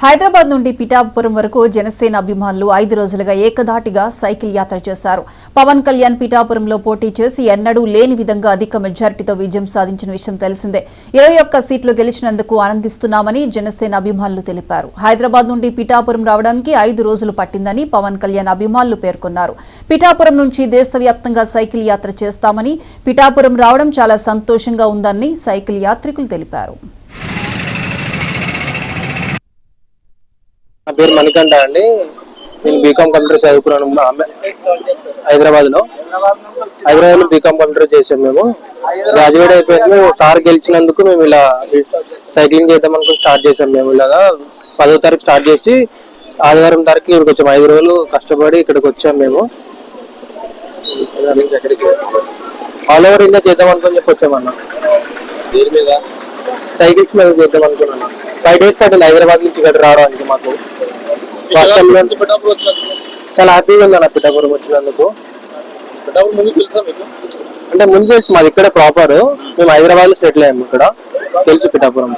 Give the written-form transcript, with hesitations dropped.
హైదరాబాద్ నుండి పిఠాపురం వరకు జనసేన అభిమానులు 5 రోజులుగా ఏకధాటిగా సైకిల్ యాత్ర చేశారు. పవన్ కళ్యాణ్ పిఠాపురంలో పోటీ చేసి ఎన్నడూ లేని విధంగా అధిక మెజార్టీతో విజయం సాధించిన విషయం తెలిసిందే. 21 సీట్లు గెలిచినందుకు ఆనందిస్తున్నామని జనసేన అభిమానులు తెలిపారు. హైదరాబాద్ నుండి పిఠాపురం రావడానికి 5 రోజులు పట్టిందని పవన్ కళ్యాణ్ అభిమానులు పేర్కొన్నారు. పిఠాపురం నుంచి దేశవ్యాప్తంగా సైకిల్ యాత్ర చేస్తామని, పిఠాపురం రావడం చాలా సంతోషంగా ఉందని సైకిల్ యాత్రికులు తెలిపారు. నా పేరు మణికంఠ అండి. నేను బీకామ్ కంప్యూటర్ చదువుకున్నాను హైదరాబాద్ లో బీకామ్ కంప్యూటర్ చేసాం. మేము గ్రాడ్యుయేట్ అయిపోయాము. సార్ గెలిచినందుకు మేము ఇలా సైక్లింగ్ చేద్దాం అనుకుని స్టార్ట్ చేసాం. మేము ఇలాగా 10వ తారీఖు స్టార్ట్ చేసి ఆదివారం తారీఖు ఇక్కడికి వచ్చాము. 5 రోజులు కష్టపడి ఇక్కడికి వచ్చాము. మేము ఆల్ ఓవర్ ఇండియా చేద్దాం అనుకుని చెప్పి వచ్చామన్నా. సైకిల్స్ మీద చేద్దాం అనుకున్నాను. 5 days పట్టింది హైదరాబాద్ నుంచి ఇక్కడ రావడానికి. మాకు చాలా హ్యాపీగా ఉంది అన్న పిఠాపురం వచ్చినందుకు. అంటే ముందు తెలుసు, మాది ఇక్కడ ప్రాపర్. మేము హైదరాబాద్ లో సెటిల్ అయ్యాము. ఇక్కడ తెలుసు పిఠాపురం.